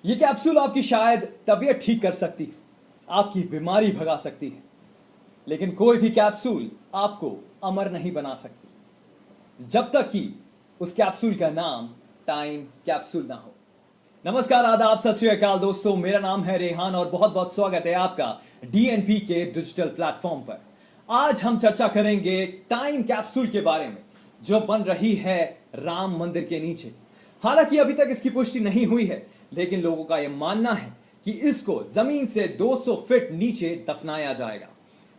ये कैप्सूल आपकी शायद तबीयत ठीक कर सकती है, आपकी बीमारी भगा सकती है, लेकिन कोई भी कैप्सूल आपको अमर नहीं बना सकती जब तक कि उस कैप्सूल का नाम टाइम कैप्सूल ना हो। नमस्कार, आदाब, सत श्री अकाल दोस्तों, मेरा नाम है रेहान और बहुत बहुत स्वागत है आपका डीएनपी के डिजिटल प्लेटफॉर्म पर। आज हम चर्चा करेंगे टाइम कैप्सूल के बारे में जो बन रही है राम मंदिर के नीचे। हालांकि अभी तक इसकी पुष्टि नहीं हुई है, लेकिन लोगों का यह मानना है कि इसको जमीन से 200 फीट नीचे दफनाया जाएगा।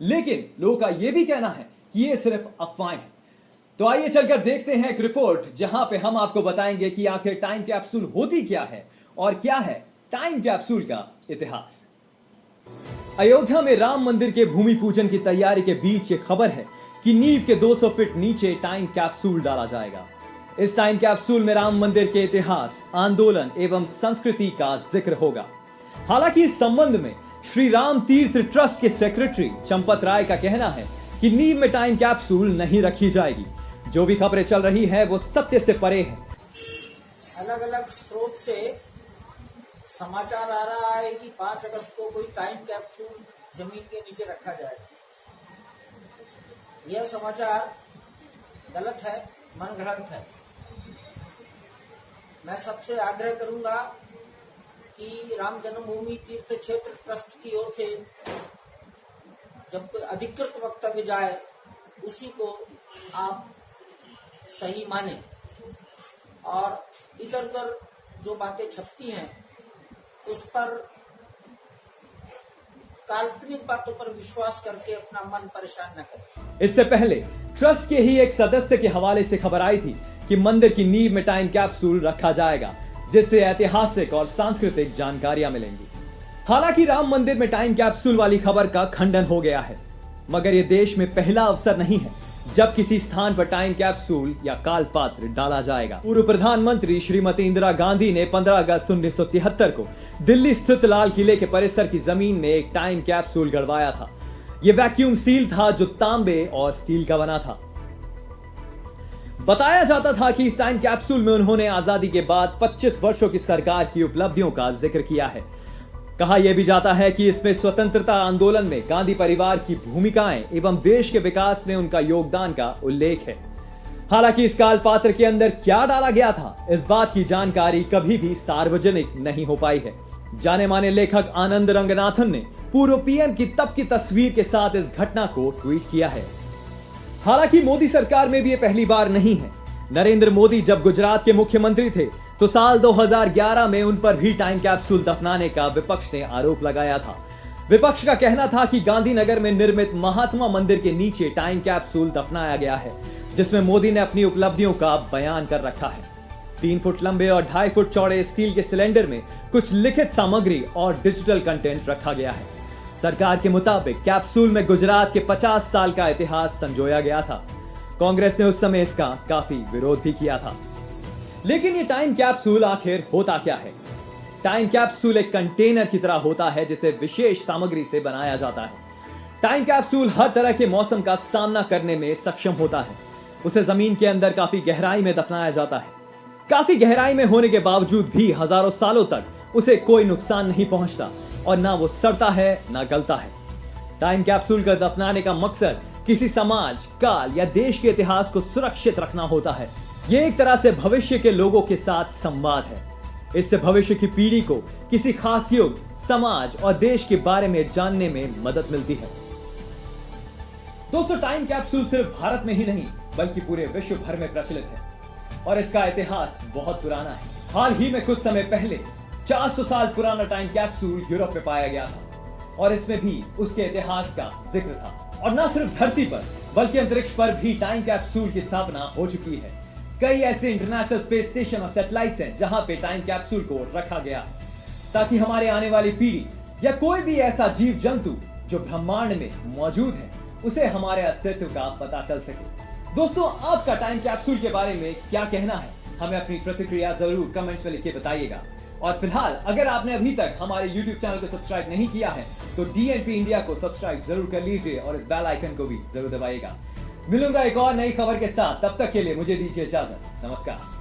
लेकिन लोगों का यह भी कहना है कि यह सिर्फ अफवाहें हैं। तो आइए चलकर देखते हैं एक रिपोर्ट जहां पे हम आपको बताएंगे कि आखिर टाइम कैप्सूल होती क्या है और क्या है टाइम कैप्सूल का इतिहास। अयोध्या में राम मंदिर के भूमि पूजन की तैयारी के बीच ये खबर है कि नींव के 200 फीट नीचे टाइम कैप्सूल डाला जाएगा। इस टाइम कैप्सूल में राम मंदिर के इतिहास, आंदोलन एवं संस्कृति का जिक्र होगा। हालांकि इस संबंध में श्री राम तीर्थ ट्रस्ट के सेक्रेटरी चंपत राय का कहना है कि नींव में टाइम कैप्सूल नहीं रखी जाएगी। जो भी खबरें चल रही है वो सत्य से परे है। अलग अलग स्रोत से समाचार आ रहा है कि 5 अगस्त को कोई टाइम कैप्सूल जमीन के नीचे रखा जाएगा। यह समाचार गलत है, मनगढ़ंत है। मैं सबसे आग्रह करूंगा कि राम जन्मभूमि तीर्थ क्षेत्र ट्रस्ट की ओर से जब कोई अधिकृत वक्तव्य जाए उसी को आप सही माने और इधर उधर जो बातें छपती हैं उस पर काल्पनिक बातों पर विश्वास करके अपना मन परेशान न करें। इससे पहले ट्रस्ट के ही एक सदस्य के हवाले से खबर आई थी कि मंदिर की नींव में टाइम कैप्सूल रखा जाएगा, जिससे ऐतिहासिक और सांस्कृतिक जानकारियां मिलेंगी। हालांकि राम मंदिर में टाइम कैप्सूल वाली खबर का खंडन हो गया है, मगर यह देश में पहला अवसर नहीं है जब किसी स्थान पर टाइम कैप्सूल या कालपात्र डाला जाएगा। पूर्व प्रधानमंत्री श्रीमती इंदिरा गांधी ने 15 अगस्त 1973 को दिल्ली स्थित लाल किले के परिसर की जमीन में एक टाइम कैप्सूल गड़वाया था। यह वैक्यूम सील था जो तांबे और स्टील का बना था। बताया जाता था कि इस टाइम कैप्सूल में उन्होंने आजादी के बाद 25 वर्षों की सरकार की उपलब्धियों का जिक्र किया है। कहा यह भी जाता है कि इसमें स्वतंत्रता आंदोलन में गांधी परिवार की भूमिकाएं एवं देश के विकास में उनका योगदान का उल्लेख है। हालांकि इस कालपात्र के अंदर क्या डाला गया था, इस बात की जानकारी कभी भी सार्वजनिक नहीं हो पाई है। जाने माने लेखक आनंद रंगनाथन ने पूर्व पीएम की तब की तस्वीर के साथ इस घटना को ट्वीट किया है। हालांकि मोदी सरकार में भी ये पहली बार नहीं है। नरेंद्र मोदी जब गुजरात के मुख्यमंत्री थे तो साल 2011 में उन पर भी टाइम कैप्सूल दफनाने का विपक्ष ने आरोप लगाया था। विपक्ष का कहना था कि गांधीनगर में निर्मित महात्मा मंदिर के नीचे टाइम कैप्सूल दफनाया गया है, जिसमें मोदी ने अपनी उपलब्धियों का बयान कर रखा है। 3 फुट लंबे और 2.5 फुट चौड़े स्टील के सिलेंडर में कुछ लिखित सामग्री और डिजिटल कंटेंट रखा गया है। सरकार के मुताबिक कैप्सूल में गुजरात के 50 साल का इतिहास संजोया गया था। कांग्रेस ने उस समय इसका काफी विरोध भी किया था। लेकिन ये टाइम कैप्सूल आखिर होता क्या है? टाइम कैप्सूल एक कंटेनर की तरह होता है जिसे विशेष सामग्री से बनाया जाता है। टाइम कैप्सूल हर तरह के मौसम का सामना करने में सक्षम होता है। उसे जमीन के अंदर काफी गहराई में दफनाया जाता है। काफी गहराई में होने के बावजूद भी हजारों सालों तक उसे कोई नुकसान नहीं पहुंचता और ना वो सड़ता है ना गलता है। टाइम कैप्सूल का दफनाने का मकसद किसी समाज, काल या देश के इतिहास को सुरक्षित रखना होता है। यह एक तरह से भविष्य के लोगों के साथ संवाद है। इससे भविष्य की पीढ़ी को किसी खास युग, समाज और देश के बारे में जानने में मदद मिलती है। दोस्तों, टाइम कैप्सूल सिर्फ भारत में ही नहीं बल्कि पूरे विश्व भर में प्रचलित है और इसका इतिहास बहुत पुराना है। हाल ही में कुछ समय पहले 400 साल पुराना टाइम कैप्सूल यूरोप में पाया गया था और इसमें भी उसके इतिहास का जिक्र था। और न सिर्फ धरती पर बल्कि अंतरिक्ष पर भी टाइम कैप्सूल की स्थापना हो चुकी है। कई ऐसे इंटरनेशनल स्पेस स्टेशन और सैटेलाइट्स हैं जहां पे टाइम कैप्सूल को रखा गया है ताकि हमारे आने वाली पीढ़ी या कोई भी ऐसा जीव जंतु जो ब्रह्मांड में मौजूद है उसे हमारे अस्तित्व का पता चल सके। दोस्तों, आपका टाइम कैप्सूल के बारे में क्या कहना है? हमें अपनी प्रतिक्रिया जरूर कमेंट्स में लिख के बताइएगा। और फिलहाल अगर आपने अभी तक हमारे YouTube चैनल को सब्सक्राइब नहीं किया है तो डीएनपी इंडिया को सब्सक्राइब जरूर कर लीजिए और इस बेल आइकन को भी जरूर दबाइएगा। मिलूंगा एक और नई खबर के साथ, तब तक के लिए मुझे दीजिए इजाजत। नमस्कार।